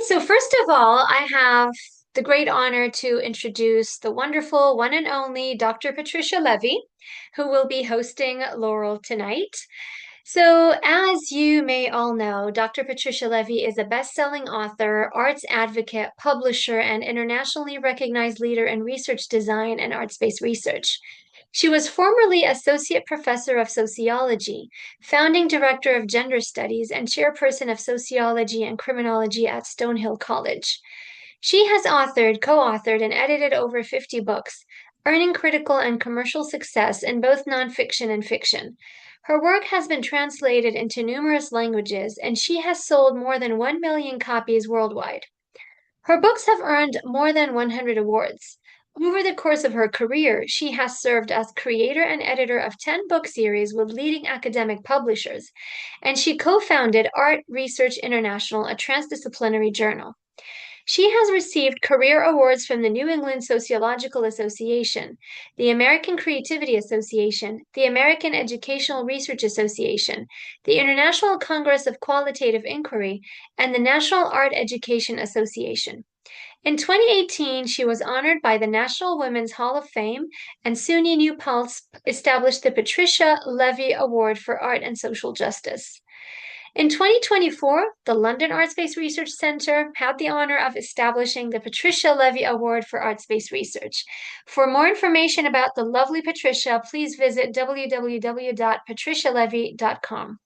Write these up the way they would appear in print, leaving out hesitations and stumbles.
So first of all, I have the great honor to introduce the wonderful one and only Dr. Patricia Leavy, who will be hosting Laurel tonight. So, as you may all know, Dr. Patricia Leavy is a best-selling author, arts advocate, publisher, and internationally recognized leader in research design and arts-based research. She was formerly Associate Professor of Sociology, founding Director of Gender Studies, and Chairperson of Sociology and Criminology at Stonehill College. She has authored, co-authored, and edited over 50 books, earning critical and commercial success in both nonfiction and fiction. Her work has been translated into numerous languages, and she has sold more than 1 million copies worldwide. Her books have earned more than 100 awards. Over the course of her career, she has served as creator and editor of 10 book series with leading academic publishers, and she co-founded Art Research International, a transdisciplinary journal. She has received career awards from the New England Sociological Association, the American Creativity Association, the American Educational Research Association, the International Congress of Qualitative Inquiry, and the National Art Education Association. In 2018, she was honored by the National Women's Hall of Fame, and SUNY New Paltz established the Patricia Leavy Award for Art and Social Justice. In 2024, the London Arts-Based Research Centre had the honour of establishing the Patricia Leavy Award for Arts-Based Research. For more information about the lovely Patricia, please visit www.patricialeavy.com.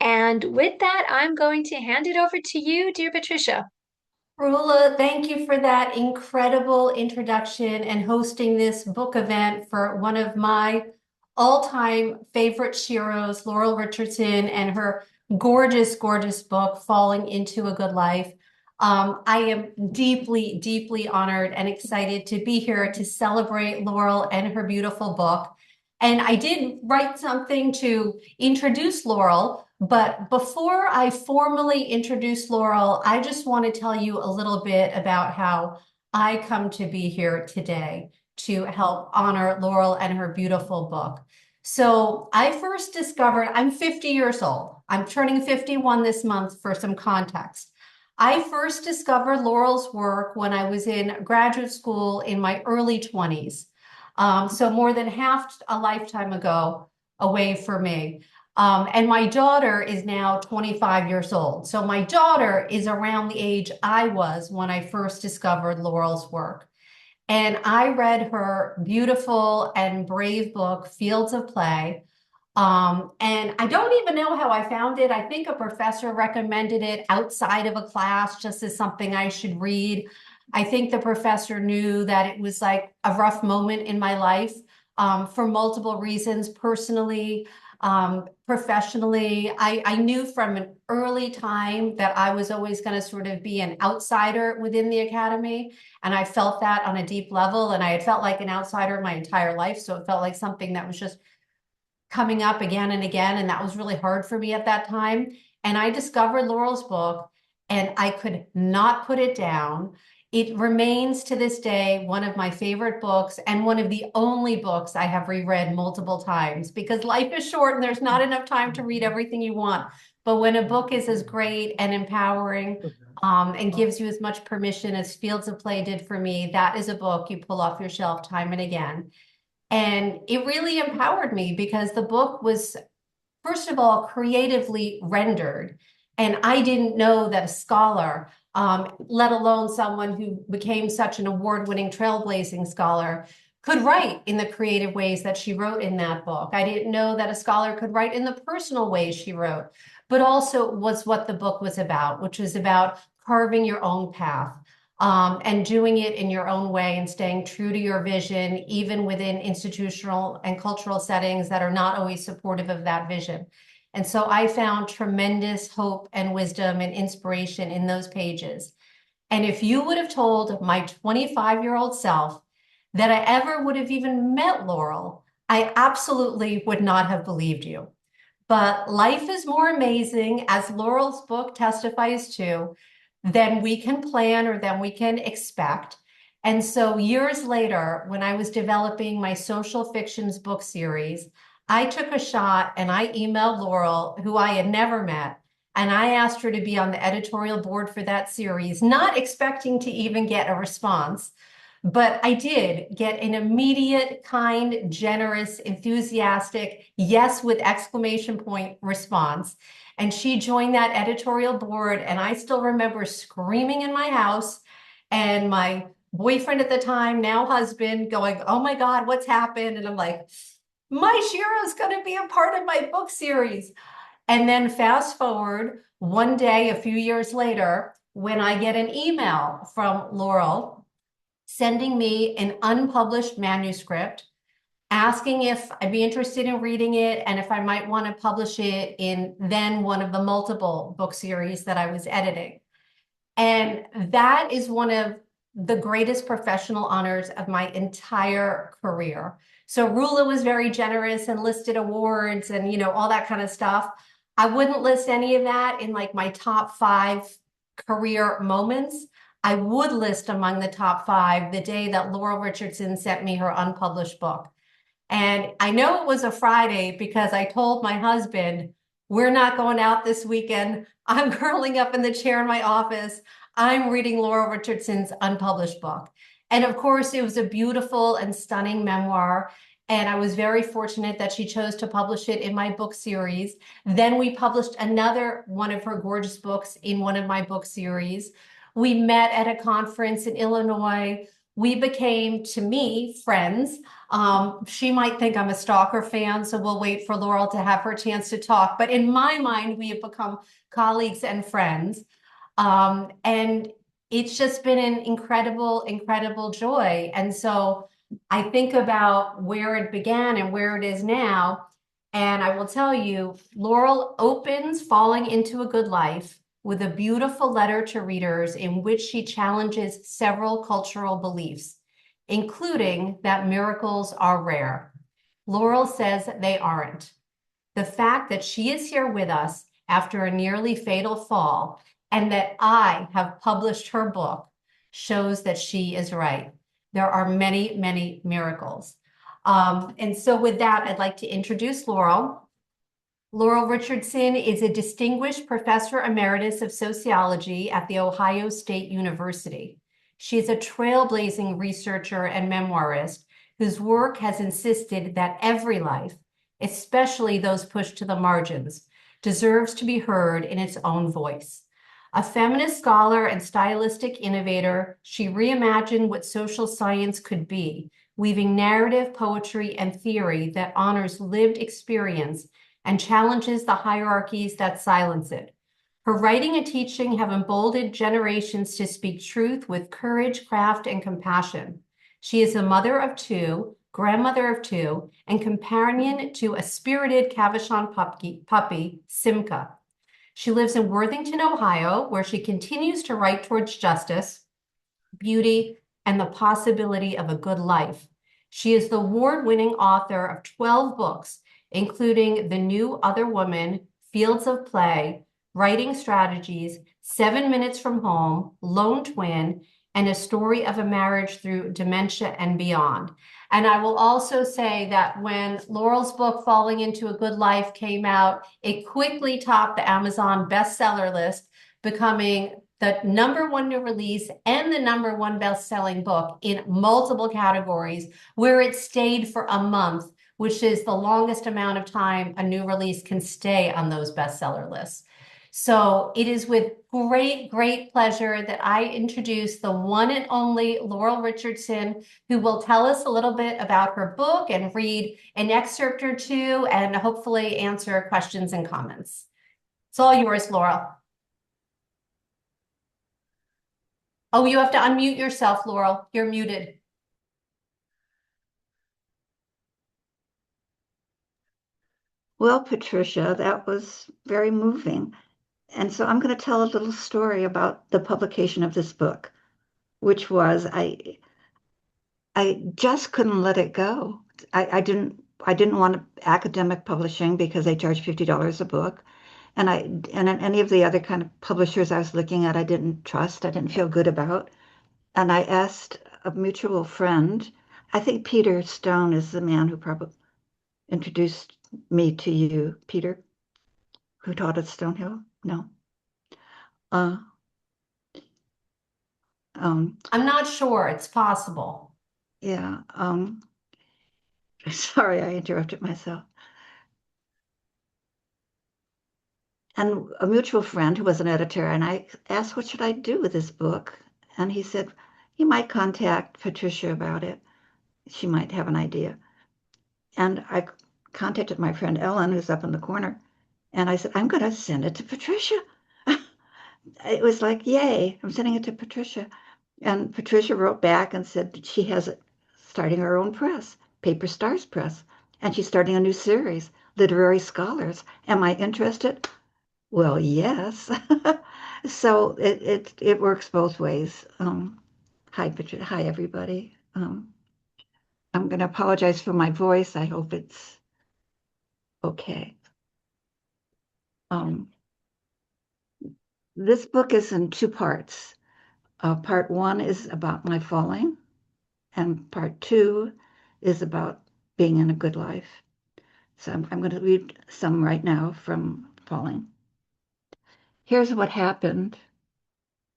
And with that, I'm going to hand it over to you, dear Patricia. Rula, thank you for that incredible introduction and hosting this book event for one of my all-time favorite sheroes, Laurel Richardson, and her gorgeous, gorgeous book, Falling into a Good Life. I am deeply, deeply honored and excited to be here to celebrate Laurel and her beautiful book. And I did write something to introduce Laurel, but before I formally introduce Laurel, I just want to tell you a little bit about how I come to be here today to help honor Laurel and her beautiful book. So I first discovered, I'm 50 years old. I'm turning 51 this month for some context. I first discovered Laurel's work when I was in graduate school in my early 20s. So more than half a lifetime ago away for me. And my daughter is now 25 years old. So my daughter is around the age I was when I first discovered Laurel's work. And I read her beautiful and brave book, Fields of Play. And I don't even know how I found it. I think a professor recommended it outside of a class just as something I should read. I think the professor knew that it was like a rough moment in my life for multiple reasons, personally, professionally. I knew from an early time that I was always going to sort of be an outsider within the academy. And I felt that on a deep level. And I had felt like an outsider my entire life. So it felt like something that was just coming up again and again. And that was really hard for me at that time. And I discovered Laurel's book and I could not put it down. It remains to this day one of my favorite books and one of the only books I have reread multiple times because life is short and there's not enough time to read everything you want. But when a book is as great and empowering and gives you as much permission as Fields of Play did for me, that is a book you pull off your shelf time and again. And it really empowered me because the book was, first of all, creatively rendered. And I didn't know that a scholar, let alone someone who became such an award-winning trailblazing scholar, could write in the creative ways that she wrote in that book. I didn't know that a scholar could write in the personal ways she wrote, but also was what the book was about, which was about carving your own path. And doing it in your own way and staying true to your vision, even within institutional and cultural settings that are not always supportive of that vision. And so I found tremendous hope and wisdom and inspiration in those pages. And if you would have told my 25-year-old self that I ever would have even met Laurel, I absolutely would not have believed you. But life is more amazing, as Laurel's book testifies to, than we can plan or than we can expect. And so years later, when I was developing my social fictions book series, I took a shot and I emailed Laurel, who I had never met, And I asked her to be on the editorial board for that series, not expecting to even get a response. But I did get an immediate, kind, generous, enthusiastic, yes with exclamation point response. And she joined that editorial board. And I still remember screaming in my house, and my boyfriend at the time, now husband, going, "Oh my God, what's happened?" And I'm like, my Shiro's going to be a part of my book series. And then fast forward one day, a few years later, when I get an email from Laurel sending me an unpublished manuscript, asking if I'd be interested in reading it and if I might want to publish it in then one of the multiple book series that I was editing. And that is one of the greatest professional honors of my entire career. So Rula was very generous and listed awards and, all that kind of stuff. I wouldn't list any of that in like my top 5 career moments. I would list among the top 5 the day that Laurel Richardson sent me her unpublished book. And I know it was a Friday because I told my husband, we're not going out this weekend. I'm curling up in the chair in my office. I'm reading Laurel Richardson's unpublished book. And of course, it was a beautiful and stunning memoir. And I was very fortunate that she chose to publish it in my book series. Then we published another one of her gorgeous books in one of my book series. We met at a conference in Illinois. We became, to me, friends. She might think I'm a stalker fan, so we'll wait for Laurel to have her chance to talk. But in my mind, we have become colleagues and friends. And it's just been an incredible, incredible joy. And so I think about where it began and where it is now. And I will tell you, Laurel opens Falling into a Good Life with a beautiful letter to readers in which she challenges several cultural beliefs, including that miracles are rare. Laurel says they aren't. The fact that she is here with us after a nearly fatal fall and that I have published her book shows that she is right. There are many, many miracles. And so with that, I'd like to introduce Laurel. Laurel Richardson is a distinguished professor emeritus of sociology at The Ohio State University. She is a trailblazing researcher and memoirist whose work has insisted that every life, especially those pushed to the margins, deserves to be heard in its own voice. A feminist scholar and stylistic innovator, she reimagined what social science could be, weaving narrative, poetry, and theory that honors lived experience and challenges the hierarchies that silence it. Her writing and teaching have emboldened generations to speak truth with courage, craft, and compassion. She is a mother of 2, grandmother of 2, and companion to a spirited Cavachon puppy, Simca. She lives in Worthington, Ohio, where she continues to write towards justice, beauty, and the possibility of a good life. She is the award-winning author of 12 books, including The New Other Woman, Fields of Play, Writing Strategies, 7 Minutes from Home, Lone Twin, and A Story of a Marriage Through Dementia and Beyond. And I will also say that when Laurel's book, Falling into a Good Life, came out, it quickly topped the Amazon bestseller list, becoming the #1 new release and the #1 best-selling book in multiple categories, where it stayed for a month, which is the longest amount of time a new release can stay on those bestseller lists. So it is with great, great pleasure that I introduce the one and only Laurel Richardson, who will tell us a little bit about her book and read an excerpt or two and hopefully answer questions and comments. It's all yours, Laurel. Oh, you have to unmute yourself, Laurel. You're muted. Well, Patricia, that was very moving. And so I'm going to tell a little story about the publication of this book, which was I just couldn't let it go. I didn't want academic publishing because they charge $50 a book. And any of the other kind of publishers I was looking at, I didn't trust, I didn't feel good about. And I asked a mutual friend, I think Peter Stone is the man who probably introduced me to you, Peter, who taught at Stonehill. No. Uh, um, I'm not sure. It's possible. yeah. Sorry, I interrupted myself. And a mutual friend who was an editor, and I asked, what should I do with this book? And he said, you might contact Patricia about it. She might have an idea. And I contacted my friend Ellen, who's up in the corner, and I said, I'm going to send it to Patricia. It was like, yay, I'm sending it to Patricia. And Patricia wrote back and said that she has it starting her own press, Paper Stars Press, and she's starting a new series, Literary Scholars. Am I interested? Well, yes. So it works both ways. Hi, Patricia. Hi, everybody. I'm going to apologize for my voice. I hope it's okay. Um, this book is in two parts. Part one is about my falling, and part two is about being in a good life. So I'm going to read some right now from falling. Here's what happened,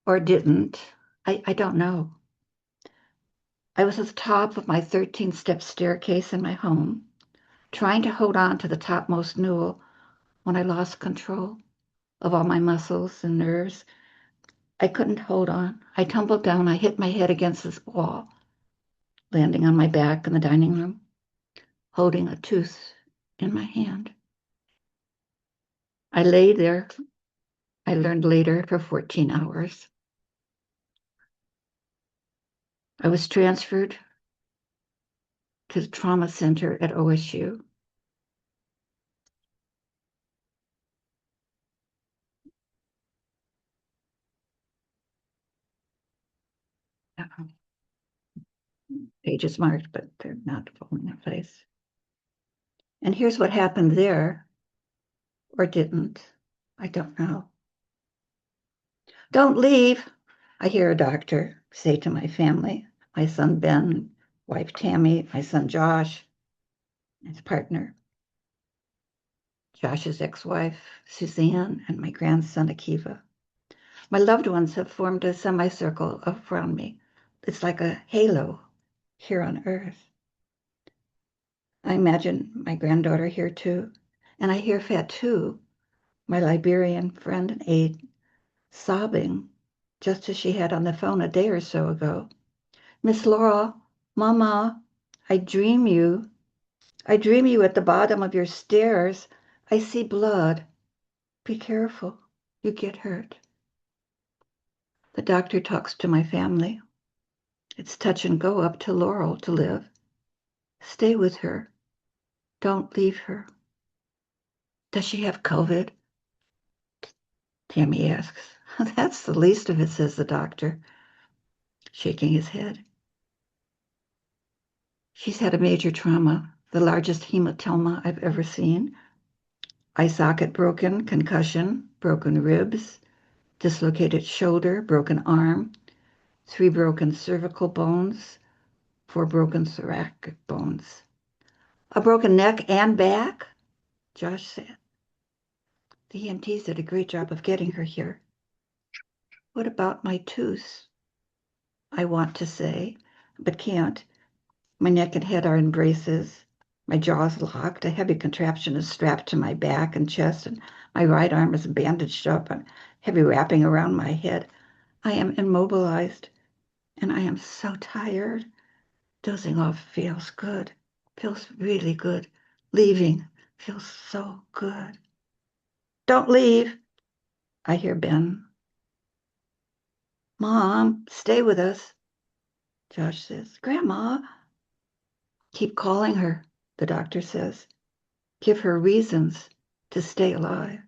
or didn't. I don't know. I was at the top of my 13-step staircase in my home, trying to hold on to the topmost newel when I lost control of all my muscles and nerves. I couldn't hold on. I tumbled down. I hit my head against this wall, landing on my back in the dining room, holding a tooth in my hand. I lay there, I learned later, for 14 hours. I was transferred to the trauma center at OSU. Pages marked, but they're not falling in place. And here's what happened there, or didn't. I don't know. Don't leave, I hear a doctor say to my family, my son Ben, wife Tammy, my son Josh, his partner, Josh's ex-wife Suzanne, and my grandson Akiva. My loved ones have formed a semicircle around me. It's like a halo here on earth. I imagine my granddaughter here too, and I hear Fatou, my Liberian friend and aide, sobbing just as she had on the phone a day or so ago. Miss Laurel, Mama, I dream you. I dream you at the bottom of your stairs. I see blood. Be careful. You get hurt. The doctor talks to my family. It's touch and go up to Laurel to live. Stay with her. Don't leave her. Does she have COVID? Tammy asks. That's the least of it, says the doctor, shaking his head. She's had a major trauma, the largest hematoma I've ever seen. Eye socket broken, concussion, broken ribs, dislocated shoulder, broken arm, 3 broken cervical bones, 4 broken thoracic bones. A broken neck and back? Josh said. The EMTs did a great job of getting her here. What about my tooth? I want to say, but can't. My neck and head are in braces. My jaw is locked. A heavy contraption is strapped to my back and chest, and my right arm is bandaged up and heavy wrapping around my head. I am immobilized, and I am so tired. Dozing off feels good. Feels really good. Leaving feels so good. Don't leave, I hear Ben. Mom, stay with us, Josh says. Grandma. Keep calling her, the doctor says. Give her reasons to stay alive.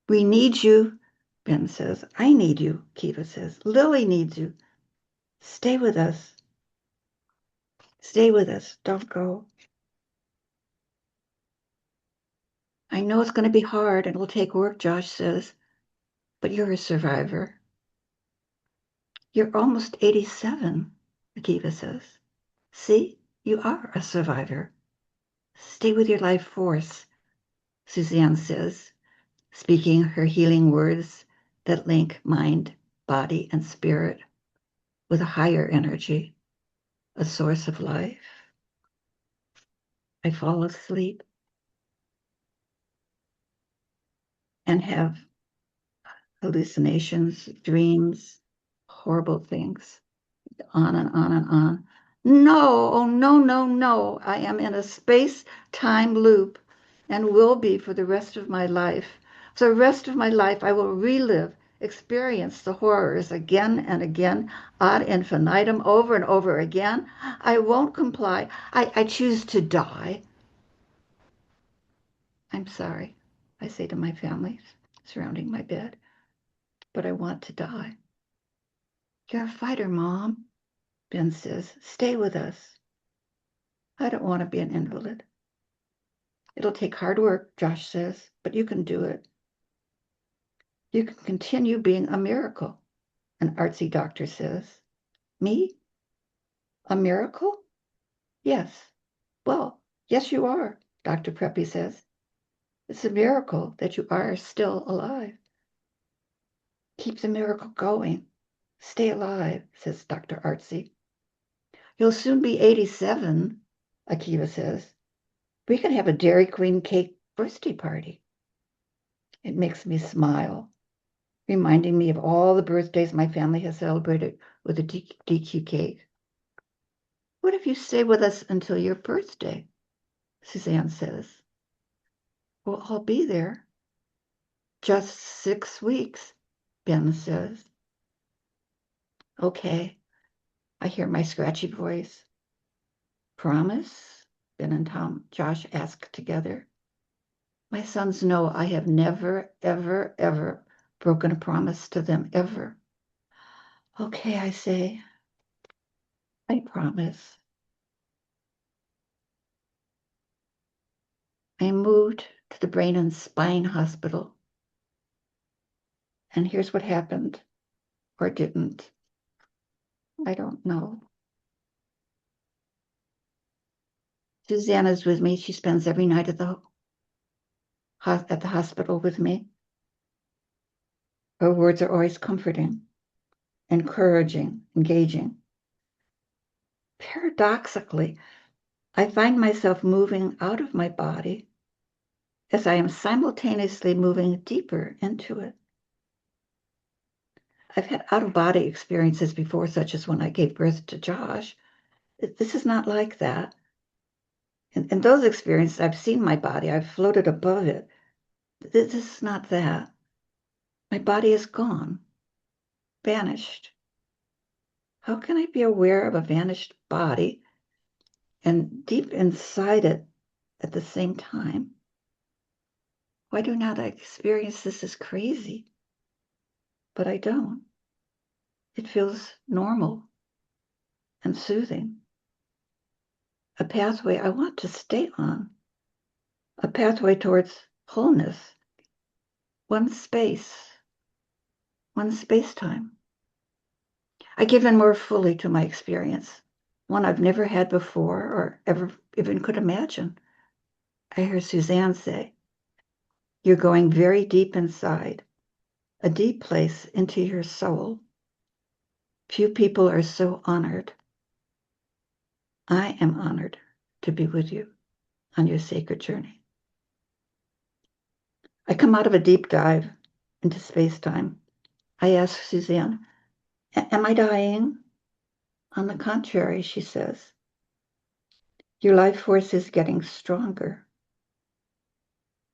We need you, Ben says. I need you, Kiva says. Lily needs you. Stay with us. Stay with us. Don't go. I know it's going to be hard and will take work, Josh says, but you're a survivor. You're almost 87, Akiva says. See, you are a survivor. Stay with your life force, Suzanne says. speaking her healing words that link mind, body, and spirit with a higher energy, a source of life. I fall asleep and have hallucinations, dreams, horrible things, on and on and on. No, oh no, no, no. I am in a space-time loop and will be for the rest of my life. For the rest of my life, I will relive, experience the horrors again and again, ad infinitum, over and over again. I won't comply. I choose to die. I'm sorry, I say to my family surrounding my bed, but I want to die. You're a fighter, Mom, Ben says. Stay with us. I don't want to be an invalid. It'll take hard work, Josh says, but you can do it. You can continue being a miracle, an artsy doctor says. Me? A miracle? Yes. Well, yes, you are, Dr. Preppy says. It's a miracle that you are still alive. Keep the miracle going. Stay alive, says Dr. Artsy. You'll soon be 87, Akiva says. We can have a Dairy Queen cake birthday party. It makes me smile, reminding me of all the birthdays my family has celebrated with a DQ cake. What if you stay with us until your birthday? Suzanne says. We'll all be there. Just 6 weeks, Ben says. Okay, I hear my scratchy voice. Promise? Ben and Josh ask together. My sons know I have never, ever, ever broken a promise to them, ever. Okay, I say. I promise. I moved to the Brain and Spine Hospital. And here's what happened, or didn't. I don't know. Susanna's with me. She spends every night at the hospital with me. Her words are always comforting, encouraging, engaging. Paradoxically, I find myself moving out of my body as I am simultaneously moving deeper into it. I've had out-of-body experiences before, such as when I gave birth to Josh. This is not like that. In those experiences, I've seen my body. I've floated above it. This is not that. My body is gone, vanished. How can I be aware of a vanished body and deep inside it at the same time? Why do not I experience this as crazy? But I don't. It feels normal and soothing. A pathway I want to stay on. A pathway towards wholeness. One space. One space-time. I give in more fully to my experience, one I've never had before or ever even could imagine. I hear Suzanne say, you're going very deep inside, a deep place into your soul. Few people are so honored. I am honored to be with you on your sacred journey. I come out of a deep dive into space-time. I ask Suzanne, am I dying? On the contrary, she says, your life force is getting stronger.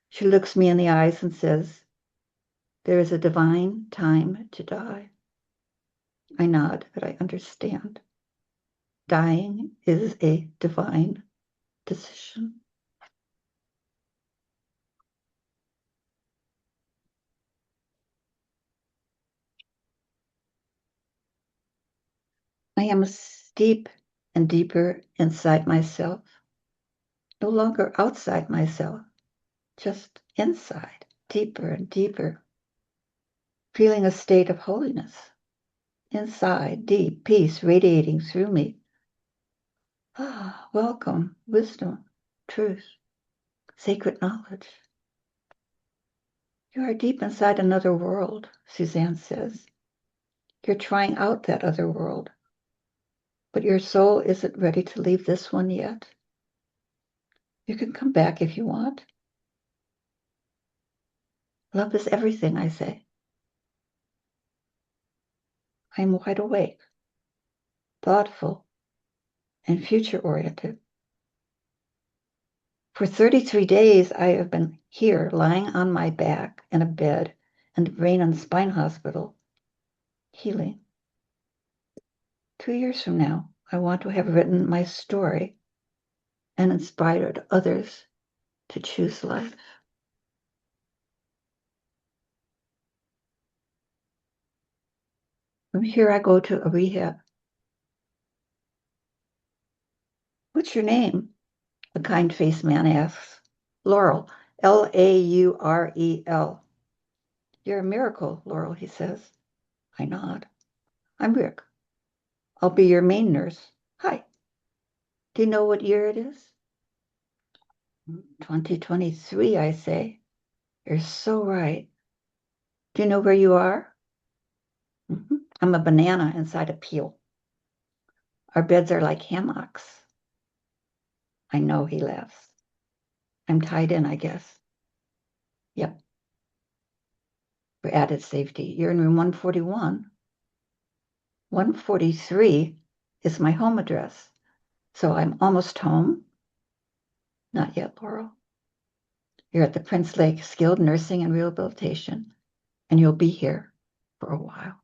She looks me in the eyes and says, there is a divine time to die. I nod that I understand. Dying is a divine decision. I am deep and deeper inside myself, no longer outside myself, just inside, deeper and deeper, feeling a state of holiness, inside, deep peace radiating through me. Ah, welcome, wisdom, truth, sacred knowledge. You are deep inside another world, Suzanne says. You're trying out that other world, but your soul isn't ready to leave this one yet. You can come back if you want. Love is everything, I say. I'm wide awake, thoughtful, and future-oriented. For 33 days, I have been here, lying on my back in a bed in the Brain and Spine Hospital, healing. 2 years from now, I want to have written my story and inspired others to choose life. From here, I go to a rehab. What's your name? The kind-faced man asks. Laurel, Laurel. You're a miracle, Laurel, he says. I nod. I'm Rick. I'll be your main nurse. Hi. Do you know what year it is? 2023, I say. You're so right. Do you know where you are? I'm a banana inside a peel. Our beds are like hammocks. I know, he laughs. I'm tied in, I guess. Yep. For added safety, you're in room 141. 143 is my home address. So I'm almost home. Not yet, Laurel. You're at the Prince Lake Skilled Nursing and Rehabilitation, and you'll be here for a while.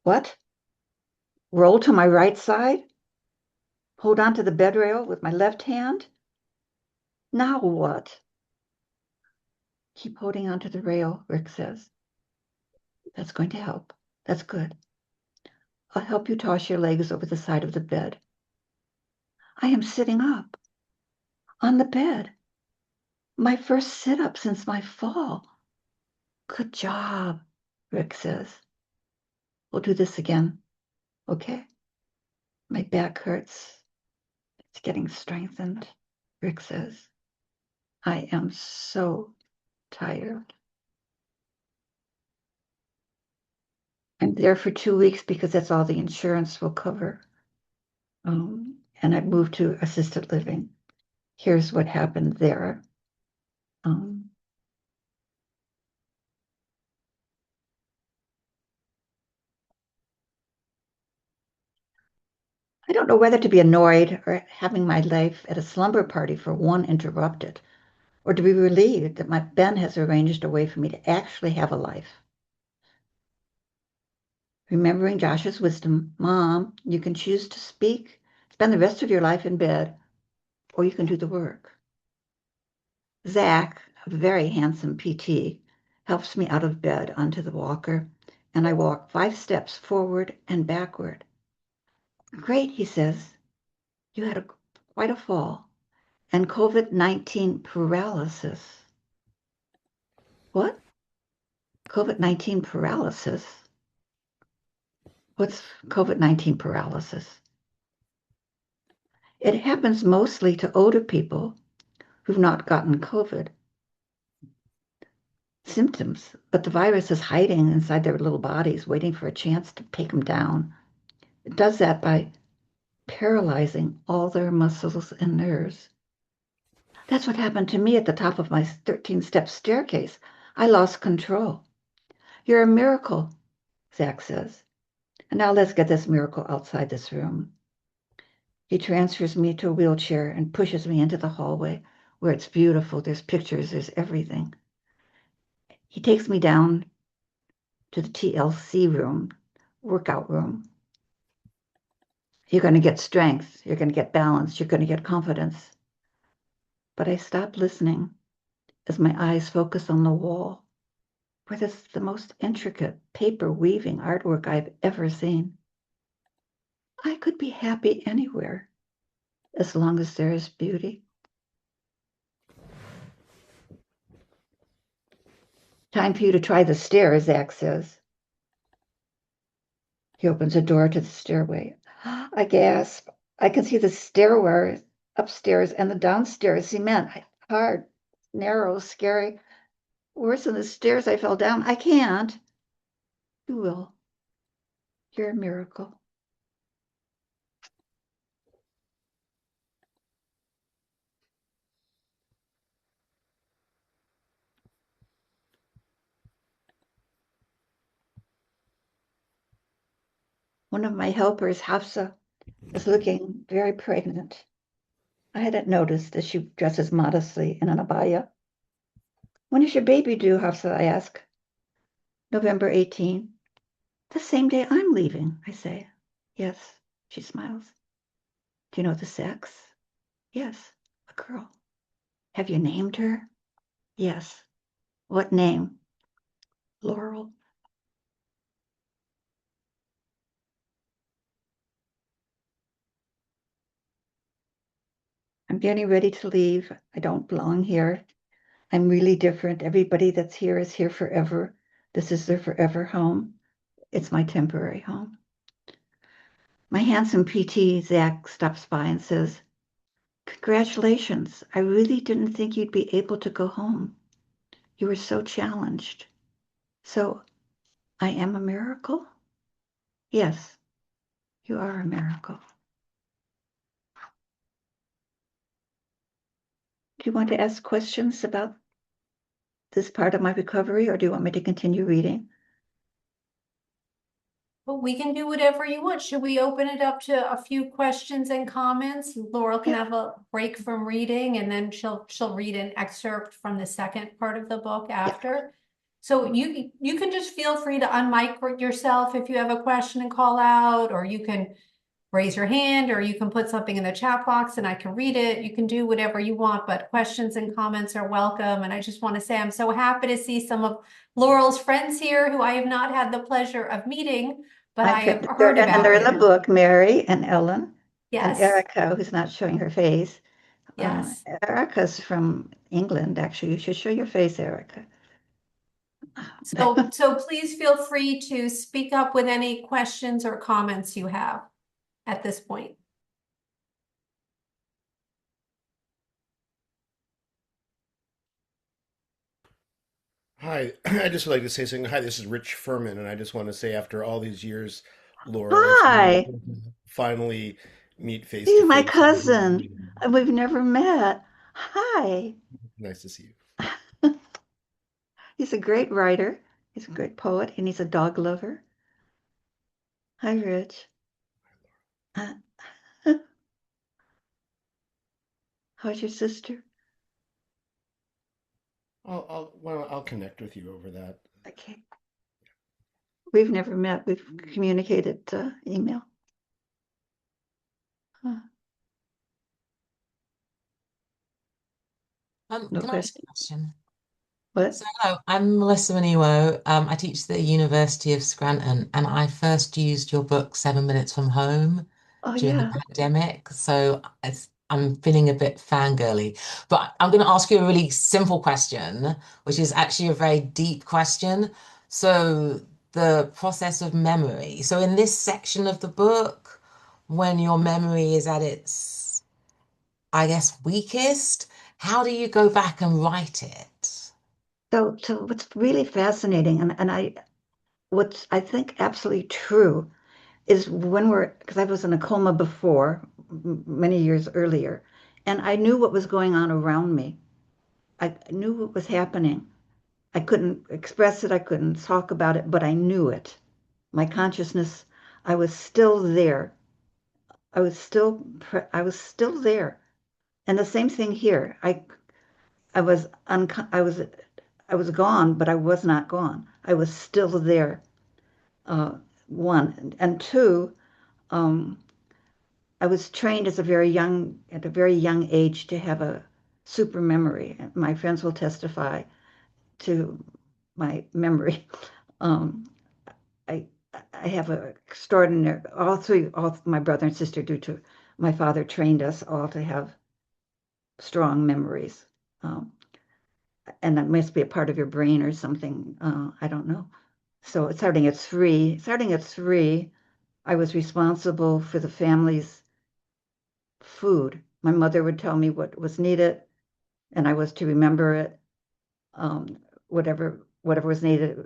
What? Roll to my right side? Hold on to the bed rail with my left hand? Now what? Keep holding onto the rail, Rick says. That's going to help. That's good. I'll help you toss your legs over the side of the bed. I am sitting up on the bed. My first sit-up since my fall. Good job, Rick says. We'll do this again, okay? My back hurts. It's getting strengthened, Rick says. I am so tired. I'm there for 2 weeks because that's all the insurance will cover. And I moved to assisted living. Here's what happened there. I don't know whether to be annoyed or having my life at a slumber party for one interrupted, or to be relieved that my Ben has arranged a way for me to actually have a life. Remembering Josh's wisdom, Mom, you can choose to speak, spend the rest of your life in bed, or you can do the work. Zach, a very handsome PT, helps me out of bed onto the walker, and I walk 5 steps forward and backward. Great, he says. You had quite a fall and COVID-19 paralysis. What? COVID-19 paralysis? What's COVID-19 paralysis? It happens mostly to older people who've not gotten COVID symptoms, but the virus is hiding inside their little bodies, waiting for a chance to take them down. It does that by paralyzing all their muscles and nerves. That's what happened to me at the top of my 13-step staircase. I lost control. You're a miracle, Zach says. And now let's get this miracle outside this room. He transfers me to a wheelchair and pushes me into the hallway where it's beautiful. There's pictures, there's everything. He takes me down to the TLC room, workout room. You're going to get strength. You're going to get balance. You're going to get confidence. But I stop listening as my eyes focus on the wall, where this is the most intricate paper weaving artwork I've ever seen. I could be happy anywhere as long as there is beauty. Time for you to try the stairs, Zach says. He opens a door to the stairway. I gasp. I can see the stairwell upstairs and the downstairs cement, hard, narrow, scary. Worse than the stairs, I fell down. I can't. You will. You're a miracle. One of my helpers, Hafsa, is looking very pregnant. I hadn't noticed that she dresses modestly in an abaya. When is your baby due, Hafsa? I ask. November 18. The same day I'm leaving, I say. Yes, she smiles. Do you know the sex? Yes, a girl. Have you named her? Yes. What name? Laurel. I'm getting ready to leave. I don't belong here. I'm really different. Everybody that's here is here forever. This is their forever home. It's my temporary home. My handsome PT, Zach, stops by and says, Congratulations. I really didn't think you'd be able to go home. You were so challenged. So I am a miracle? Yes, you are a miracle. Do you want to ask questions about this part of my recovery, or do you want me to continue reading? Well, we can do whatever you want. Should we open it up to a few questions and comments? Laurel can Yeah. have a break from reading, and then she'll read an excerpt from the second part of the book after. So you can just feel free to unmic yourself if you have a question and call out, or you can raise your hand, or you can put something in the chat box and I can read it. You can do whatever you want, but questions and comments are welcome. And I just want to say I'm so happy to see some of Laurel's friends here who I have not had the pleasure of meeting, but I have heard And they're about in the you. book, Mary and Ellen and Yes, Erica, who's not showing her face. yes. Erica's from England, actually. You should show your face, Erica. So please feel free to speak up with any questions or comments you have at this point. Hi, I just would like to say something. Hi, this is Rich Furman, and I just want to say after all these years, Laurel, it's Hi, wonderful to finally meet face to he's my face. cousin. We've never met. Hi. Nice to see you. He's a great writer. He's a great poet, and he's a dog lover. Hi, Rich. How's your sister? I'll connect with you over that. Okay. We've never met. We've communicated email. Huh. No Can I ask a question. question? What? So, hello, I'm Melissa Maniwo. I teach at the University of Scranton, and I first used your book, 7 Minutes from Home, Oh, during the yeah. pandemic. So I'm feeling a bit fangirly. But I'm going to ask you a really simple question, which is actually a very deep question. So, the process of memory. So, in this section of the book, when your memory is at its, I guess, weakest, how do you go back and write it? So what's really fascinating, what's I think absolutely true is because I was in a coma before, many years earlier, and I knew what was going on around me. I knew what was happening. I couldn't express it, I couldn't talk about it, but I knew it. My consciousness, I was still there. I was still there. And the same thing here. I was I was gone, but I was not gone. I was still there. One and two, um, I was trained at a very young age to have a super memory. My friends will testify to my memory. Um, I I have an extraordinary. All my brother and sister do too. My father trained us all to have strong memories, um, and that must be a part of your brain or something. I don't know. So starting at three, I was responsible for the family's food. my mother would tell me what was needed, and I was to remember it. Whatever was needed,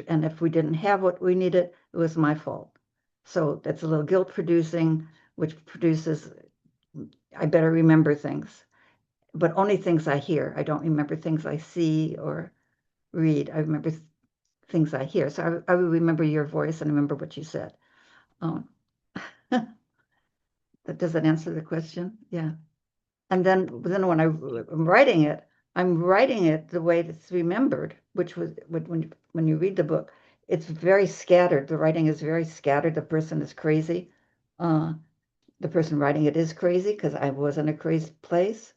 and if we didn't have what we needed, it was my fault. So that's a little guilt producing, which produces I better remember things, but only things I hear. I don't remember things I see or read. I remember things I hear. So I will remember your voice and remember what you said. Um, does that answer the question? Yeah. And then when I'm writing it the way it's remembered, which was when you read the book, it's very scattered. The writing is very scattered. The person is crazy. The person writing it is crazy because I was in a crazy place,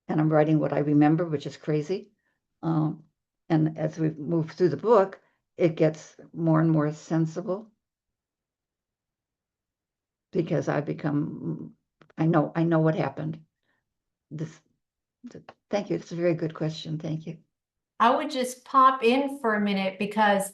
and I'm writing what I remember, which is crazy. And as we move through the book, it gets more and more sensible because I know what happened. This, thank you. It's a very good question. Thank you. I would just pop in for a minute because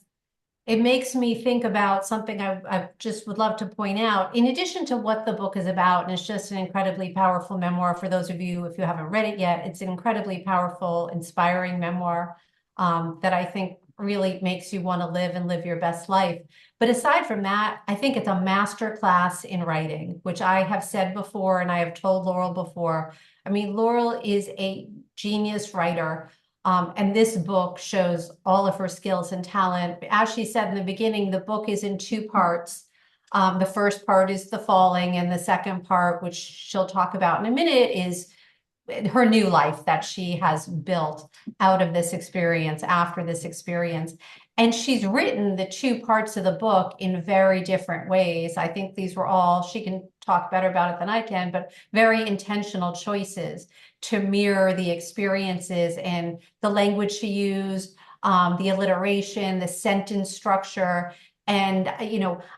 it makes me think about something I just would love to point out. In addition to what the book is about, and it's just an incredibly powerful memoir for those of you, if you haven't read it yet, it's an incredibly powerful, inspiring memoir that I think really makes you want to live your best life. But aside from that, I think it's a master class in writing, which I have said before, and I have told Laurel before. I mean, Laurel is a genius writer. And this book shows all of her skills and talent. As she said in the beginning, the book is in two parts. The first part is the falling, and the second part, which she'll talk about in a minute, is her new life that she has built out of this experience, after this experience. And she's written the two parts of the book in very different ways. I think these were all, she can talk better about it than I can, but very intentional choices to mirror the experiences and the language she used, the alliteration, the sentence structure. And,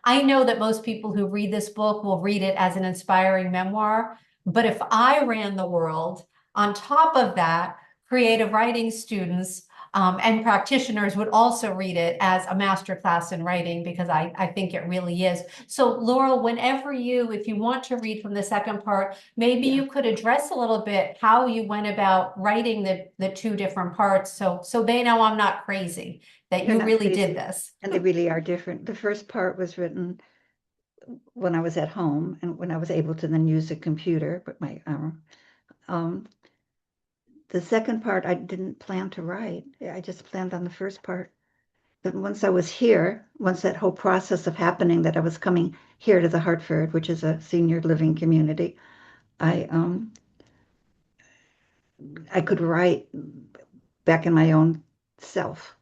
I know that most people who read this book will read it as an inspiring memoir. But if I ran the world, on top of that, creative writing students and practitioners would also read it as a masterclass in writing, because I think it really is. So Laurel, if you want to read from the second part, maybe you could address a little bit how you went about writing the two different parts, so they know I'm not crazy, that you really did this. And they really are different. The first part was written when I was at home and when I was able to then use a computer, but the second part I didn't plan to write. I just planned on the first part. But once I was here, once that whole process of happening, that I was coming here to the Hartford, which is a senior living community, I could write back in my own self.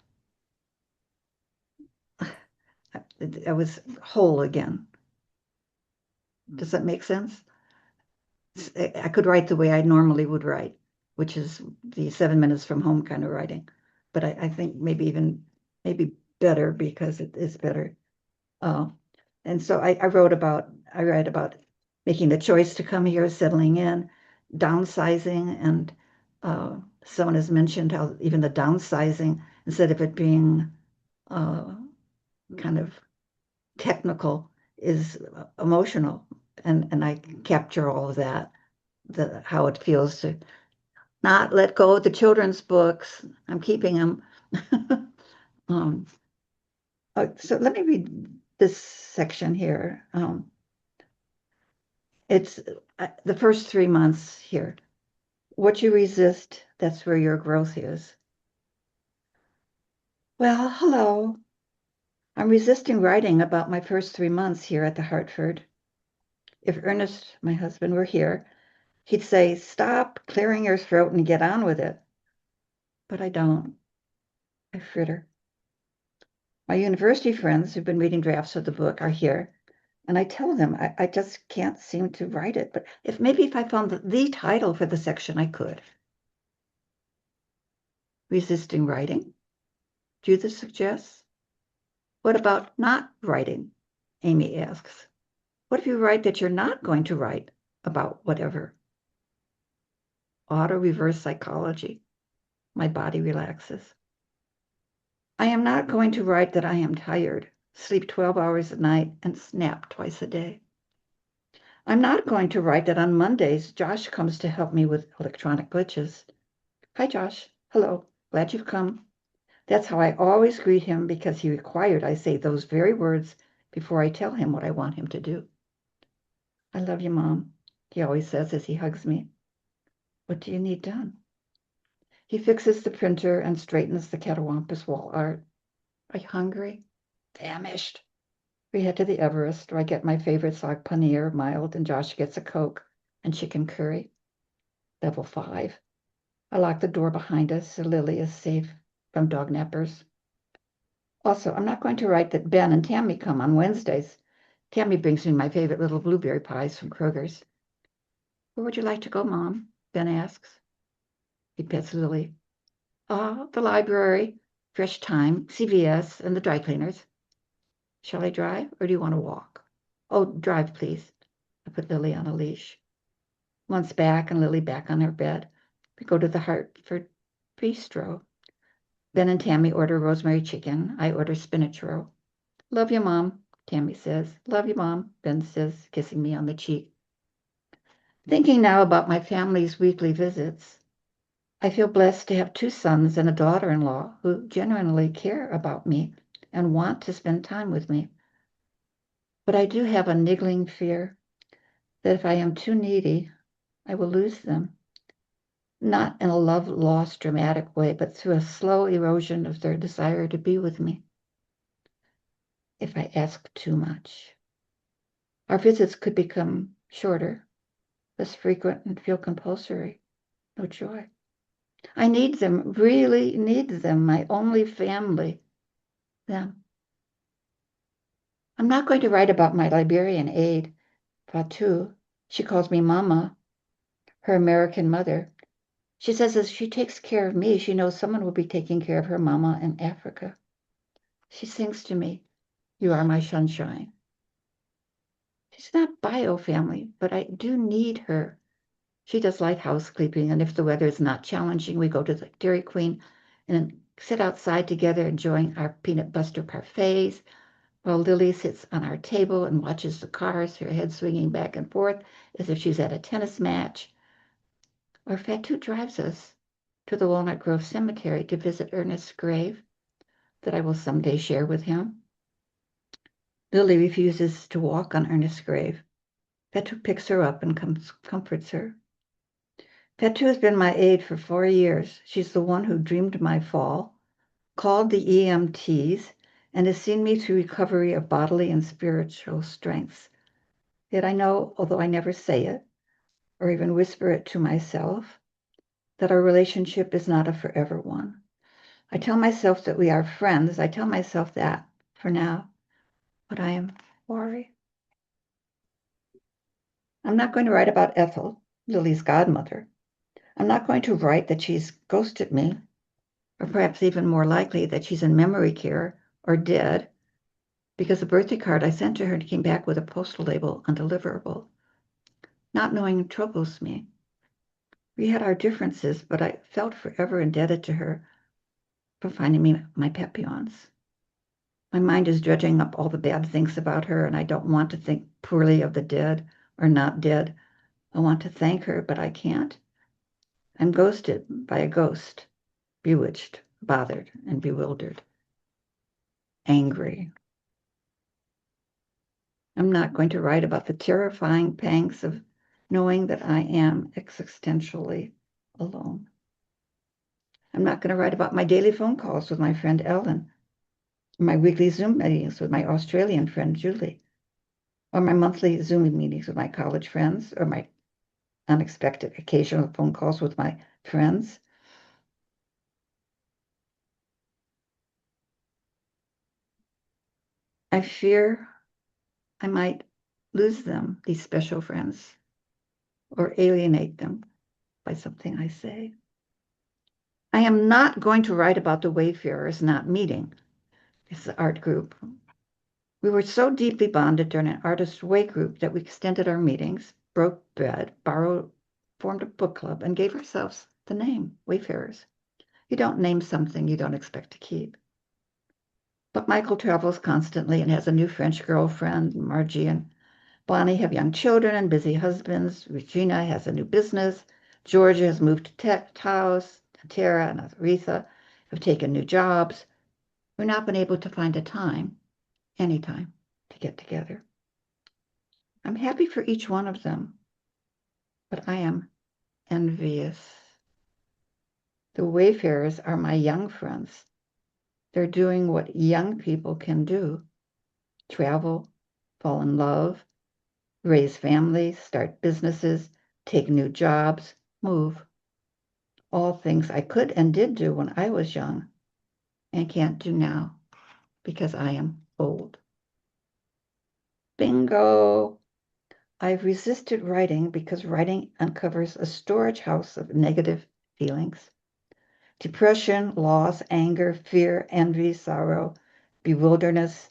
I was whole again. Does that make sense? I could write the way I normally would write, which is the 7 minutes from home kind of writing. But I think maybe better, because it is better. And so I write about making the choice to come here, settling in, downsizing, and someone has mentioned how even the downsizing, instead of it being kind of technical, is emotional, and I capture all of that, how it feels to not let go of the children's books. I'm keeping them. So let me read this section here. It's the first 3 months here. What you resist, that's where your growth is. Well, hello. I'm resisting writing about my first 3 months here at the Hartford. If Ernest, my husband, were here, he'd say, stop clearing your throat and get on with it. But I don't. I fritter. My university friends who've been reading drafts of the book are here, and I tell them I just can't seem to write it. But if I found the title for the section, I could. Resisting writing? Judith suggests. What about not writing? Amy asks. What if you write that you're not going to write about whatever? Auto-reverse psychology. My body relaxes. I am not going to write that I am tired, sleep 12 hours a night, and snap twice a day. I'm not going to write that on Mondays Josh comes to help me with electronic glitches. Hi, Josh. Hello. Glad you've come. That's how I always greet him because he required I say those very words before I tell him what I want him to do. I love you, Mom, he always says as he hugs me. What do you need done? He fixes the printer and straightens the catawampus wall art. Are you hungry? Famished. We head to the Everest, where I get my favorite saag paneer, mild, and Josh gets a Coke and chicken curry. Level 5. I lock the door behind us so Lily is safe from dog nappers. Also, I'm not going to write that Ben and Tammy come on Wednesdays. Tammy brings me my favorite little blueberry pies from Kroger's. Where would you like to go, Mom? Ben asks. He pets Lily. The library, Fresh Time, CVS, and the dry cleaners. Shall I drive, or do you want to walk? Oh, drive, please. I put Lily on a leash. Once back and Lily back on her bed, we go to the Hartford Bistro. Ben and Tammy order rosemary chicken. I order spinach roll. Love you, Mom, Tammy says. Love you, Mom, Ben says, kissing me on the cheek. Thinking now about my family's weekly visits, I feel blessed to have 2 sons and a daughter-in-law who genuinely care about me and want to spend time with me. But I do have a niggling fear that if I am too needy, I will lose them. Not in a love loss dramatic way, but through a slow erosion of their desire to be with me. If I ask too much, our visits could become shorter, less frequent, and feel compulsory. No joy. I need them, really need them, my only family, them. I'm not going to write about my Liberian aide, Fatu. She calls me Mama, her American mother. She says as she takes care of me, she knows someone will be taking care of her mama in Africa. She sings to me, "You are my sunshine." She's not bio family, but I do need her. She does light housekeeping, and if the weather is not challenging, we go to the Dairy Queen and sit outside together enjoying our peanut butter parfaits, while Lily sits on our table and watches the cars, her head swinging back and forth as if she's at a tennis match. Or Fatu drives us to the Walnut Grove Cemetery to visit Ernest's grave that I will someday share with him. Lily refuses to walk on Ernest's grave. Fatu picks her up and comforts her. Fatu has been my aide for 4 years. She's the one who dreamed my fall, called the EMTs, and has seen me through recovery of bodily and spiritual strengths. Yet I know, although I never say it, or even whisper it to myself, that our relationship is not a forever one. I tell myself that we are friends. I tell myself that for now, but I am worried. I'm not going to write about Ethel, Lily's godmother. I'm not going to write that she's ghosted me, or perhaps even more likely that she's in memory care or dead, because the birthday card I sent to her came back with a postal label undeliverable. Not knowing troubles me. We had our differences, but I felt forever indebted to her for finding me my papillons. My mind is dredging up all the bad things about her, and I don't want to think poorly of the dead or not dead. I want to thank her, but I can't. I'm ghosted by a ghost, bewitched, bothered, and bewildered. Angry. I'm not going to write about the terrifying pangs of knowing that I am existentially alone. I'm not going to write about my daily phone calls with my friend Ellen, my weekly Zoom meetings with my Australian friend Julie, or my monthly Zoom meetings with my college friends, or my unexpected occasional phone calls with my friends. I fear I might lose them, these special friends, or alienate them by something I say. I am not going to write about the Wayfarers not meeting. It's the art group. We were so deeply bonded during an artist way group that we extended our meetings, broke bread, formed a book club, and gave ourselves the name Wayfarers. You don't name something you don't expect to keep. But Michael travels constantly and has a new French girlfriend, Margie, and Bonnie have young children and busy husbands. Regina has a new business. Georgia has moved to Taos. Tara and Aretha have taken new jobs. We've not been able to find a time, any time, to get together. I'm happy for each one of them, but I am envious. The Wayfarers are my young friends. They're doing what young people can do: travel, fall in love, raise families, start businesses, take new jobs, move. All things I could and did do when I was young and can't do now because I am old. Bingo! I've resisted writing because writing uncovers a storage house of negative feelings. Depression, loss, anger, fear, envy, sorrow, bewilderness,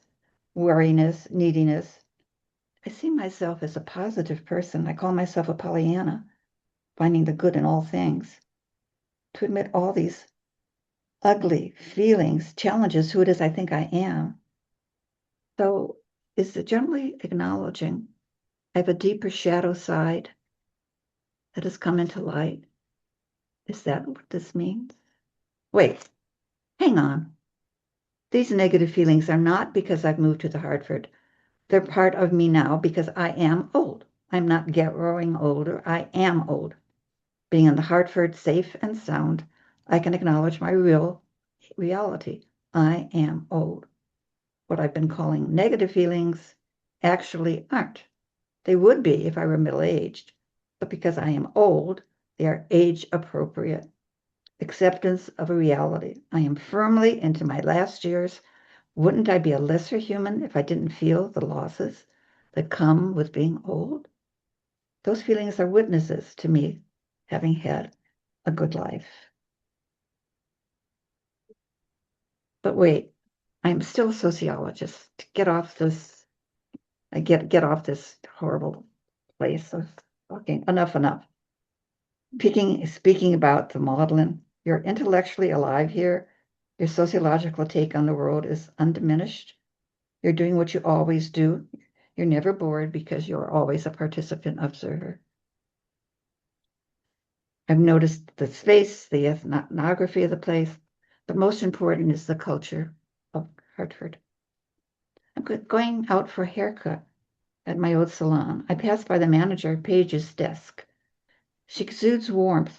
weariness, neediness. I see myself as a positive person. I call myself a Pollyanna, finding the good in all things. To admit all these ugly feelings challenges who it is I think I am. So is it generally acknowledging I have a deeper shadow side that has come into light. Is that what this means? Wait, hang on. These negative feelings are not because I've moved to the Hartford. They're part of me now because I am old. I'm not growing older. I am old. Being in the Hartford, safe and sound, I can acknowledge my real reality. I am old. What I've been calling negative feelings actually aren't. They would be if I were middle-aged, but because I am old, they are age-appropriate. Acceptance of a reality. I am firmly into my last years. Wouldn't I be a lesser human if I didn't feel the losses that come with being old? Those feelings are witnesses to me having had a good life. But wait, I'm still a sociologist. Get off this, get off this horrible place of talking. Enough. Speaking about the maudlin, you're intellectually alive here. Your sociological take on the world is undiminished. You're doing what you always do. You're never bored because you're always a participant observer. I've noticed the space, the ethnography of the place, but most important is the culture of Hartford. I'm going out for a haircut at my old salon. I pass by the manager, Paige's desk. She exudes warmth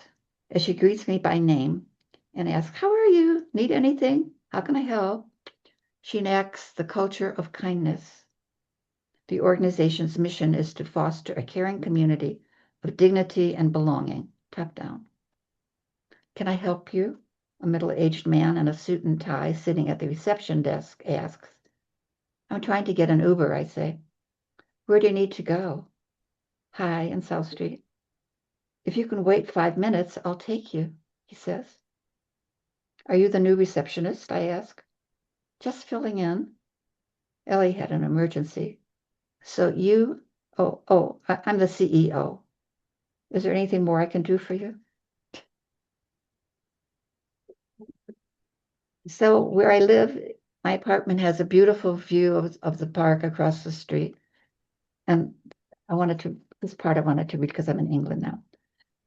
as she greets me by name and asks, "How are you? Need anything? How can I help?" She enacts the culture of kindness. The organization's mission is to foster a caring community of dignity and belonging, top down. "Can I help you?" A middle-aged man in a suit and tie sitting at the reception desk asks. "I'm trying to get an Uber," I say. "Where do you need to go?" "Hi, in South Street." "If you can wait 5 minutes, I'll take you," he says. "Are you the new receptionist?" I ask. "Just filling in. Ellie had an emergency." "So you, I'm the CEO. Is there anything more I can do for you?" So where I live, my apartment has a beautiful view of the park across the street. And this part I wanted to read because I'm in England now.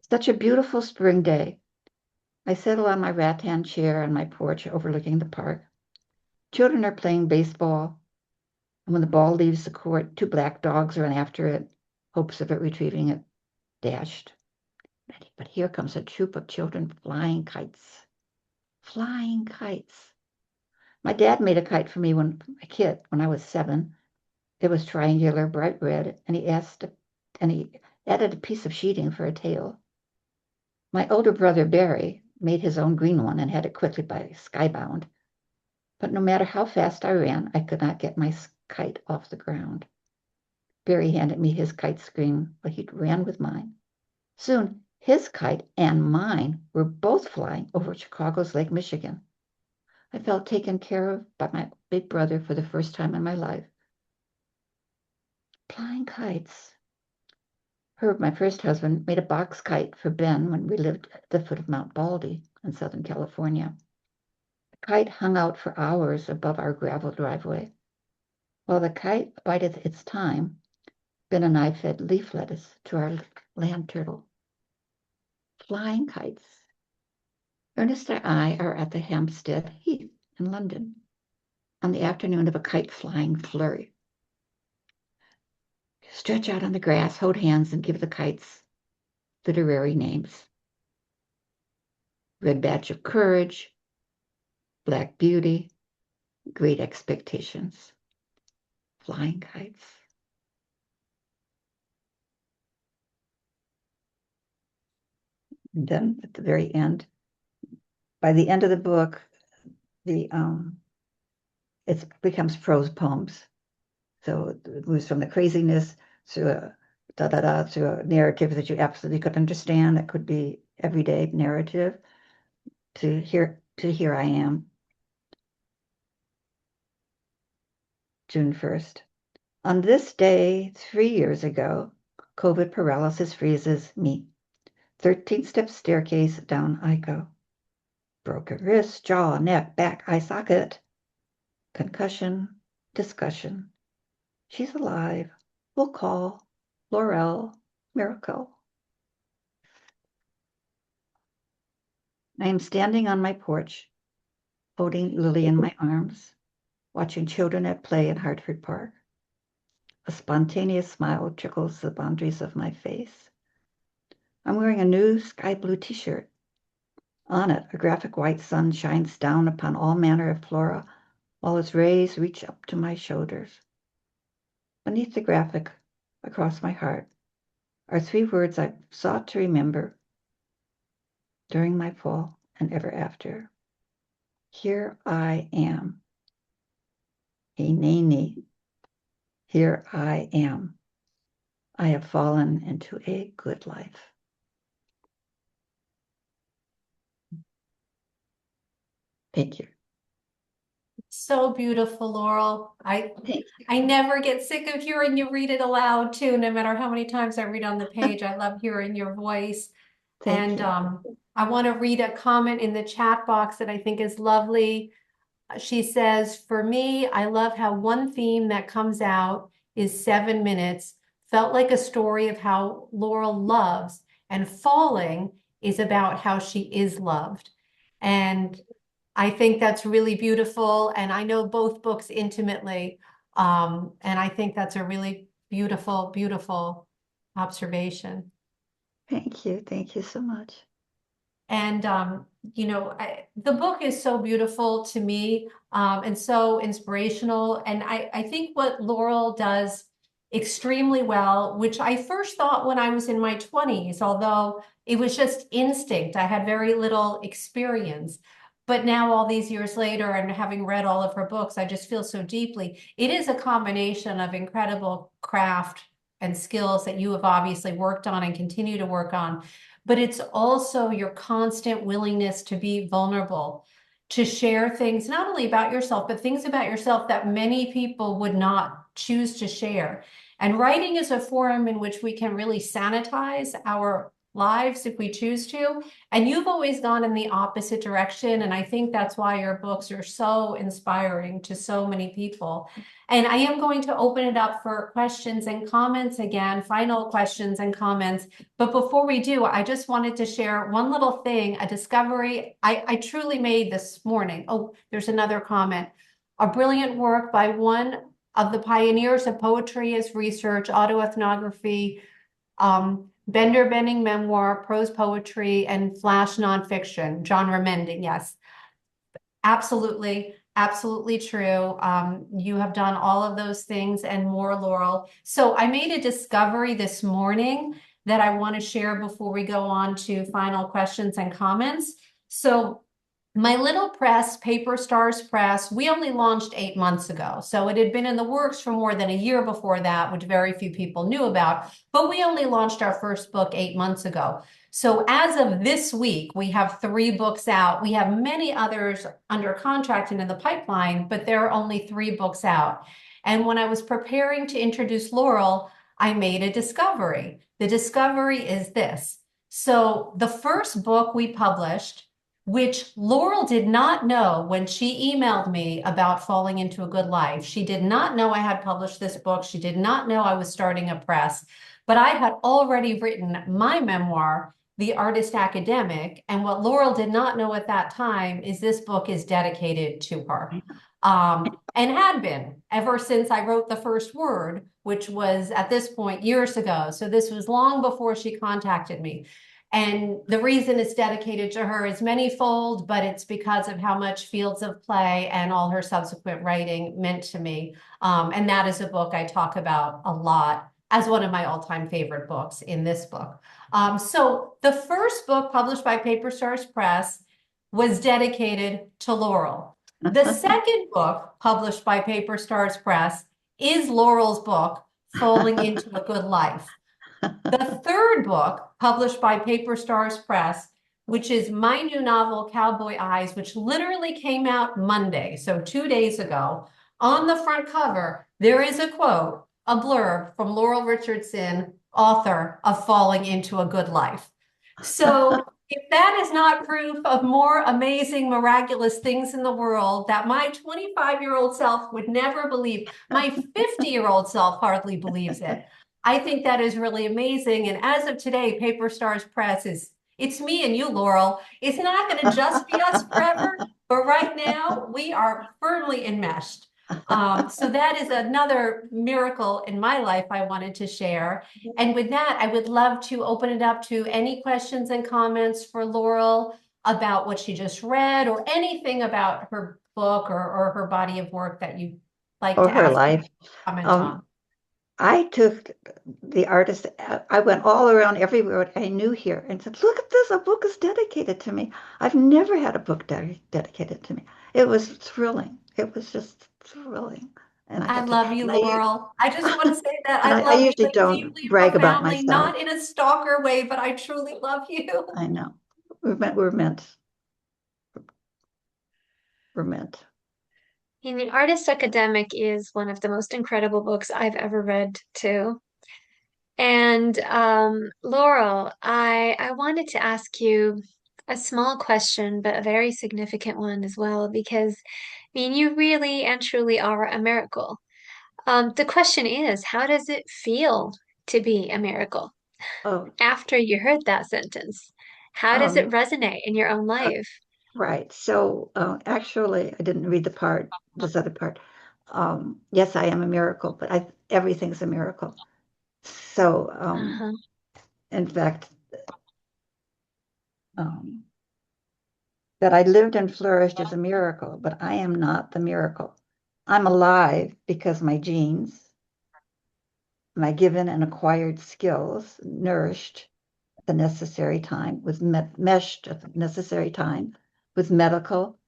Such a beautiful spring day. I settle on my rattan chair on my porch overlooking the park. Children are playing baseball. And when the ball leaves the court, 2 black dogs run after it, hopes of it retrieving it, dashed. But here comes a troop of children flying kites. Flying kites. My dad made a kite for me when I was 7. It was triangular, bright red, and he added a piece of sheeting for a tail. My older brother, Barry, made his own green one and had it quickly by skybound. But no matter how fast I ran, I could not get my kite off the ground. Barry handed me his kite screen, but he ran with mine. Soon, his kite and mine were both flying over Chicago's Lake Michigan. I felt taken care of by my big brother for the first time in my life. Flying kites. Herb, my first husband, made a box kite for Ben when we lived at the foot of Mount Baldy in Southern California. The kite hung out for hours above our gravel driveway. While the kite bideth its time, Ben and I fed leaf lettuce to our land turtle. Flying kites. Ernest and I are at the Hampstead Heath in London on the afternoon of a kite flying flurry. Stretch out on the grass, hold hands, and give the kites literary names. Red Badge of Courage, Black Beauty, Great Expectations. Flying kites. And then at the very end, by the end of the book, it becomes prose poems. So it moves from the craziness to a to a narrative that you absolutely could understand. That could be everyday narrative. To here I am, June 1st. On this day, 3 years ago, COVID paralysis freezes me. 13-step staircase down I go. Broken wrist, jaw, neck, back, eye socket. Concussion, discussion. She's alive. We'll call Laurel Miracle. I am standing on my porch, holding Lily in my arms, watching children at play in Hartford Park. A spontaneous smile trickles the boundaries of my face. I'm wearing a new sky blue t-shirt. On it, a graphic white sun shines down upon all manner of flora, while its rays reach up to my shoulders. Beneath the graphic, across my heart, are 3 words I've sought to remember during my fall and ever after. Here I am. Hineni. Here I am. I have fallen into a good life. Thank you. So beautiful, Laurel. Thanks. I never get sick of hearing you read it aloud too, no matter how many times I read on the page. I love hearing your voice. Thank you. I want to read a comment in the chat box that I think is lovely. She says, for me, I love how one theme that comes out is 7 minutes. Felt like a story of how Laurel loves, and falling is about how she is loved. And I think that's really beautiful. And I know both books intimately. And I think that's a really beautiful, beautiful observation. Thank you. Thank you so much. And, the book is so beautiful to me, and so inspirational. And I think what Laurel does extremely well, which I first thought when I was in my 20s, although it was just instinct, I had very little experience. But now, all these years later, and having read all of her books, I just feel so deeply. It is a combination of incredible craft and skills that you have obviously worked on and continue to work on. But it's also your constant willingness to be vulnerable, to share things, not only about yourself, but things about yourself that many people would not choose to share. And writing is a forum in which we can really sanitize our lives if we choose to. And you've always gone in the opposite direction. And I think that's why your books are so inspiring to so many people. And I am going to open it up for questions and comments again, final questions and comments. But before we do, I just wanted to share one little thing, a discovery I truly made this morning. Oh, there's another comment. A brilliant work by one of the pioneers of poetry as research, autoethnography, Bender Benning memoir, prose poetry, and flash nonfiction, genre mending. Yes, absolutely. Absolutely true. You have done all of those things and more, Laurel. So I made a discovery this morning that I want to share before we go on to final questions and comments. So my little press, Paper Stars Press, we only launched 8 months ago. So it had been in the works for more than a year before that, which very few people knew about. But we only launched our first book 8 months ago. So as of this week, we have 3 books out. We have many others under contract and in the pipeline, but there are only 3 books out. And when I was preparing to introduce Laurel, I made a discovery. The discovery is this. So the first book we published which Laurel did not know when she emailed me about Falling into a Good Life. She did not know I had published this book. She did not know I was starting a press, but I had already written my memoir, The Artist Academic. And what Laurel did not know at that time is this book is dedicated to her. And had been ever since I wrote the first word, which was at this point years ago. So this was long before she contacted me. And the reason it's dedicated to her is manyfold, but it's because of how much Fields of Play and all her subsequent writing meant to me. And that is a book I talk about a lot as one of my all-time favorite books in this book. So the first book published by Paper Stars Press was dedicated to Laurel. The second book published by Paper Stars Press is Laurel's book, Falling into a Good Life. The third book, published by Paper Stars Press, which is my new novel, Cowboy Eyes, which literally came out Monday, so 2 days ago. On the front cover, there is a quote, a blurb from Laurel Richardson, author of Falling into a Good Life. So if that is not proof of more amazing, miraculous things in the world that my 25-year-old self would never believe, my 50-year-old self hardly believes it. I think that is really amazing. And as of today, Paper Stars Press it's me and you, Laurel. It's not going to just be us forever, but right now we are firmly enmeshed. So that is another miracle in my life I wanted to share. And with that, I would love to open it up to any questions and comments for Laurel about what she just read or anything about her book or her body of work that you'd like Or to her ask life. comment Um, on. I took the artist, I went all around everywhere I knew here and said, look at this, a book is dedicated to me. I've never had a book dedicated to me. It was thrilling. It was just thrilling. And I I got to, love you, Laurel. I just want to say that and I I love you usually like don't deeply and brag about profoundly, myself. not in a stalker way, but I truly love you. I know. We're meant. And The Artist Academic is one of the most incredible books I've ever read too. And Laurel, I wanted to ask you a small question, but a very significant one as well, because I mean, you really and truly are a miracle. The question is, how does it feel to be a miracle? Oh, After you heard that sentence, how does it um, resonate in your own uh, life? right. So actually, I didn't read this other part. Yes, I am a miracle, but everything's a miracle. So, Uh-huh. in fact, um, that I lived and flourished is a miracle, but I am not the miracle. I'm alive because my genes, my given and acquired skills, nourished at the necessary time, meshed at the necessary time with medical,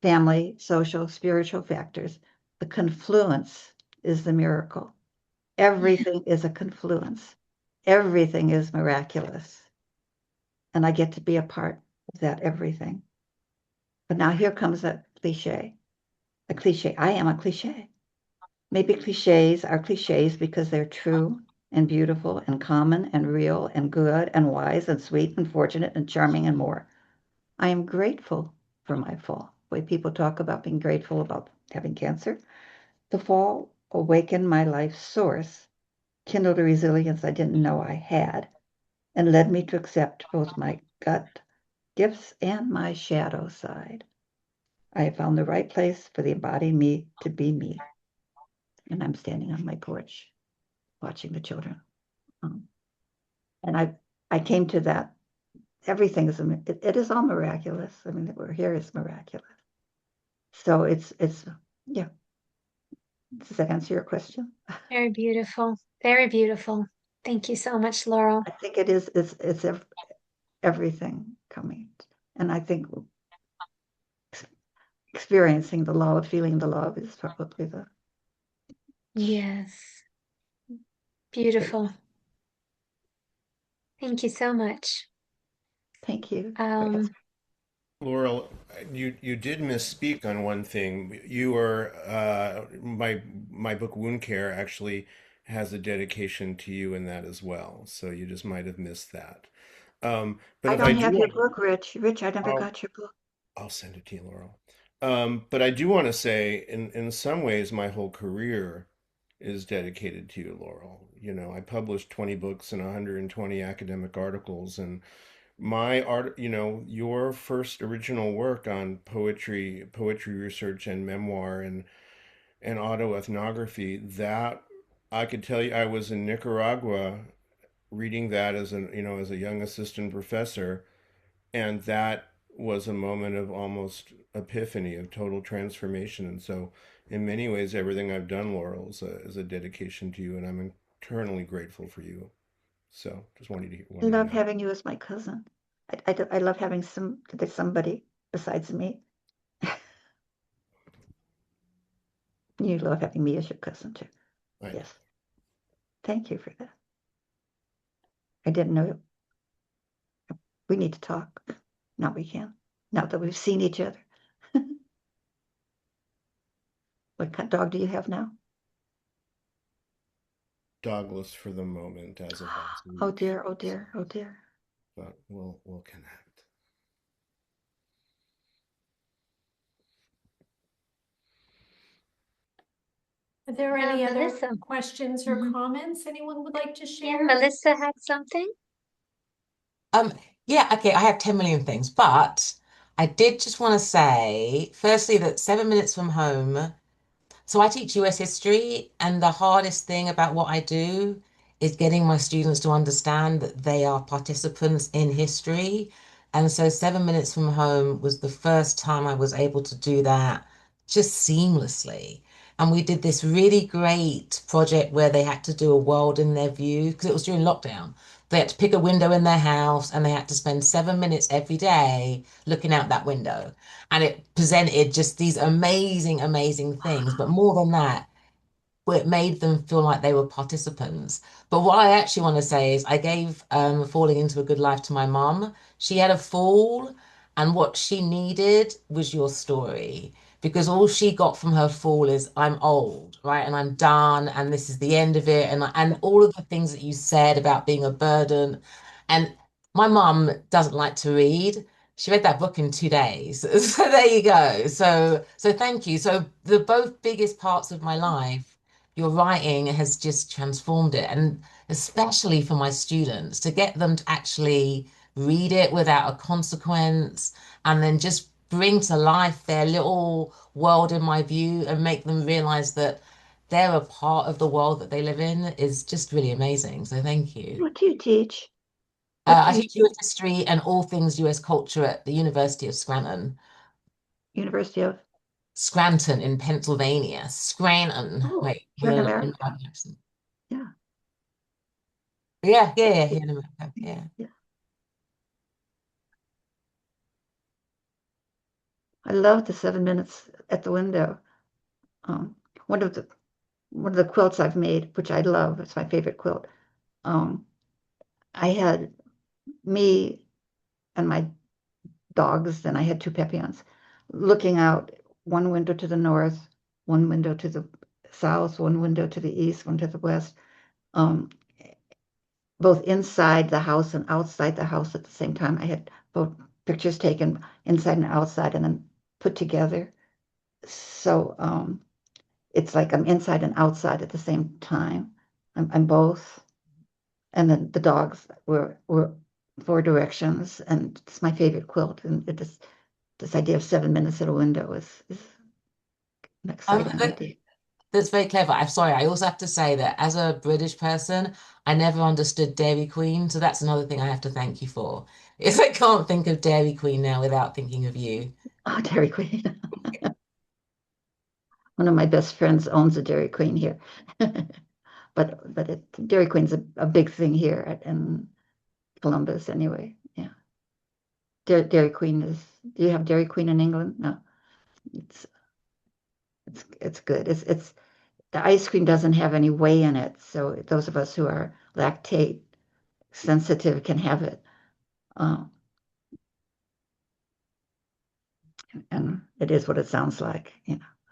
family, social, spiritual factors. The confluence is the miracle. Yeah. Everything is a confluence. Everything is miraculous. And I get to be a part of that everything. But now here comes a cliche. A cliche. I am a cliche. Maybe cliches are cliches because they're true and beautiful and common and real and good and wise and sweet and fortunate and charming and more. I am grateful for my fall. The way people talk about being grateful about having cancer. The fall awakened my life source, kindled a resilience I didn't know I had, and led me to accept both my gut gifts and my shadow side. I have found the right place for the embodied me to be me. And I'm standing on my porch watching the children. Um, and I came to that. Everything is, it is all miraculous. I mean, that we're here is miraculous. So yeah. Does that answer your question? Very beautiful. Very beautiful. Thank you so much, Laurel. I think it is, everything coming. And I think experiencing the love, feeling the love is probably the Yes. great. Beautiful. Thank you so much. Thank you for Um, asking. Laurel, you did misspeak on one thing. You are my book Wound Care actually has a dedication to you in that as well. So you just might have missed that. But I if I don't do have your want, book, Rich. Rich, I never I'll got your book. I'll send it to you, Laurel. But I do want to say, in some ways, my whole career is dedicated to you, Laurel. You know, I published 20 books and 120 academic articles, and my art, you know, your first original work on poetry research and memoir and autoethnography, that I could tell you, I was in Nicaragua reading that as an, you know, as a young assistant professor, and that was a moment of almost epiphany, of total transformation. And so, in many ways, everything I've done, Laurel, is a dedication to you, and I'm eternally grateful for you. So, just I wanted you to love know. having you as my cousin. I love having somebody besides me. You love having me as your cousin too. I know. Yes. Thank you for that. I didn't know we need to talk. Now we can. Now that we've seen each other. What kind of dog do you have now? Dogless for the moment, as of last Oh week, dear, oh dear, oh dear. but we'll connect. Are there any other Melissa. questions or Mhm. comments anyone would like to Yeah, share? Melissa had something. Um, yeah, okay, I have 10 million things, but I did just want to say, firstly, that 7 minutes from home. So I teach US history, and the hardest thing about what I do is getting my students to understand that they are participants in history. And so 7 minutes from home was the first time I was able to do that just seamlessly. And we did this really great project where they had to do a world in their view because it was during lockdown. They had to pick a window in their house and they had to spend 7 minutes every day looking out that window, and it presented just these amazing, amazing things. But more than that, it made them feel like they were participants. But what I actually want to say is I gave Falling Into a Good Life to my mom. She had a fall, and what she needed was your story. Because all she got from her fall is I'm old, right? And I'm done, and this is the end of it. And all of the things that you said about being a burden. And my mum doesn't like to read. She read that book in 2 days. So there you go. So thank you. So the both biggest parts of my life, your writing has just transformed it. And especially for my students, to get them to actually read it without a consequence and then just bring to life their little world in my view and make them realize that they're a part of the world that they live in is just really amazing. So thank you. What do you teach? What do I you teach teach? US history and all things US culture at the University of Scranton. University of, Scranton in Pennsylvania. Scranton. oh, Wait, here in in America. my accent. Yeah. Yeah, yeah, yeah, here in America. Yeah. Yeah. I love the 7 minutes at the window. Um, one of the one of the quilts I've made, which I love, it's my favorite quilt. Um, I had me and my dogs, and I had two Papillons, looking out one window to the north, one window to the south, one window to the east, one to the west, um, both inside the house and outside the house at the same time. I had both pictures taken inside and outside and then put together. So it's like I'm inside and outside at the same time. I'm both. And then the dogs were four directions, and it's my favorite quilt. And it just this idea of 7 minutes at a window is an exciting That, idea. that's very clever. I'm sorry. I also have to say that as a British person, I never understood Dairy Queen. So that's another thing I have to thank you for. Is I can't think of Dairy Queen now without thinking of you. Oh, Dairy Queen. One of my best friends owns a Dairy Queen here. Dairy Queen's a big thing here in Columbus anyway. Yeah. Dairy Queen is, do you have Dairy Queen in England? No. It's it's good. It's the ice cream doesn't have any whey in it, so those of us who are lactate sensitive can have it. Um, and it is what it sounds like.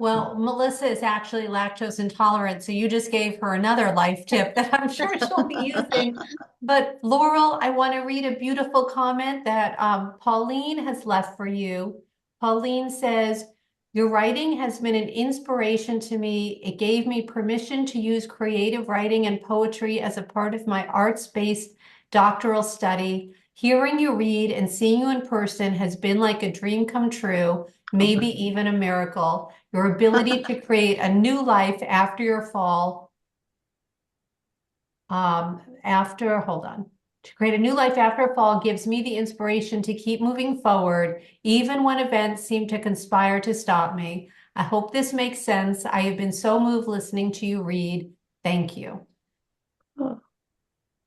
Well, Melissa is actually lactose intolerant, so you just gave her another life tip that I'm sure she'll be using. But Laurel, I want to read a beautiful comment that Pauline has left for you. Pauline says, your writing has been an inspiration to me. It gave me permission to use creative writing and poetry as a part of my arts-based doctoral study. Hearing you read and seeing you in person has been like a dream come true, maybe even a miracle. Your ability to create a new life after your fall, to create a new life after a fall gives me the inspiration to keep moving forward, even when events seem to conspire to stop me. I hope this makes sense. I have been so moved listening to you read. Thank you. Oh,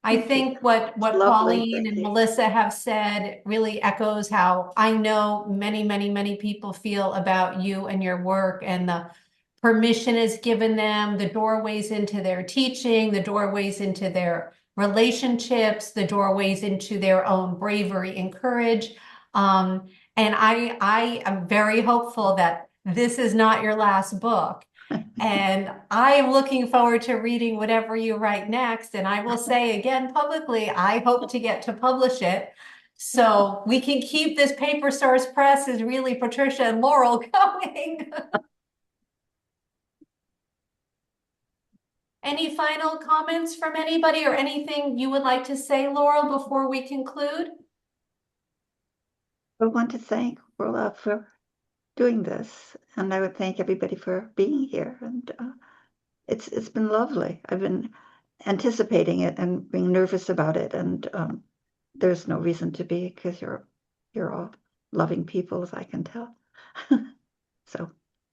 I thank you. think what Lovely. Pauline Thank and you. Melissa have said really echoes how I know many, many, many people feel about you and your work, and the permission is given them, the doorways into their teaching, the doorways into their relationships, the doorways into their own bravery and courage. And I am very hopeful that this is not your last book. And I am looking forward to reading whatever you write next. And I will say again publicly, I hope to get to publish it. So we can keep this Paper Stars Press is really Patricia and Laurel going. Any final comments from anybody or anything you would like to say, Laurel, before we conclude? I want to thank Rolla for doing this, and I would thank everybody for being here. And it's been lovely. I've been anticipating it and being nervous about it, and there's no reason to be, because you're all loving people, as I can tell. So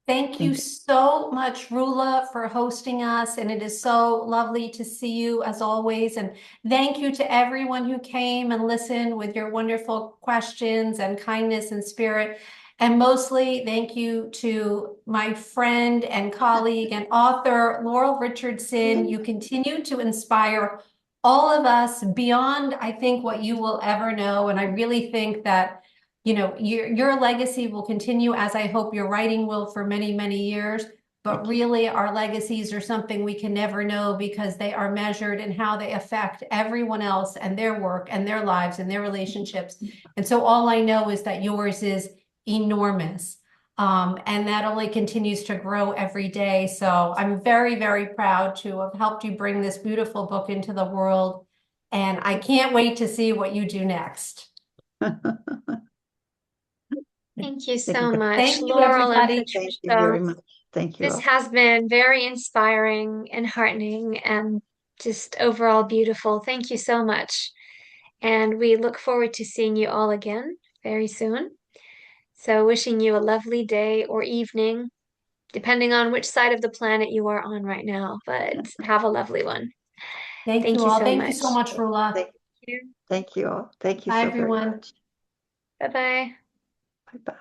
Thank you thank you. so much, Rula, for hosting us. And it is so lovely to see you as always. And thank you to everyone who came and listened with your wonderful questions and kindness and spirit. And mostly thank you to my friend and colleague and author, Laurel Richardson. You continue to inspire all of us beyond, I think, what you will ever know. And I really think that your legacy will continue, as I hope your writing will, for many, many years. But really, our legacies are something we can never know, because they are measured in how they affect everyone else and their work and their lives and their relationships. And so all I know is that yours is enormous. And that only continues to grow every day. So I'm very, very proud to have helped you bring this beautiful book into the world. And I can't wait to see what you do next. Thank you Thank you. so much, Thank you, Laurel and everybody. Thank you Patricia. very much. Thank you This all. has been very inspiring and heartening and just overall beautiful. Thank you so much. And we look forward to seeing you all again very soon. So, wishing you a lovely day or evening, depending on which side of the planet you are on right now. But have a lovely one. Thank you Thank you all. so Thank you so much. much, Rula. Thank you all. Thank you Bye, so very everyone. much. Bye bye. Bye bye.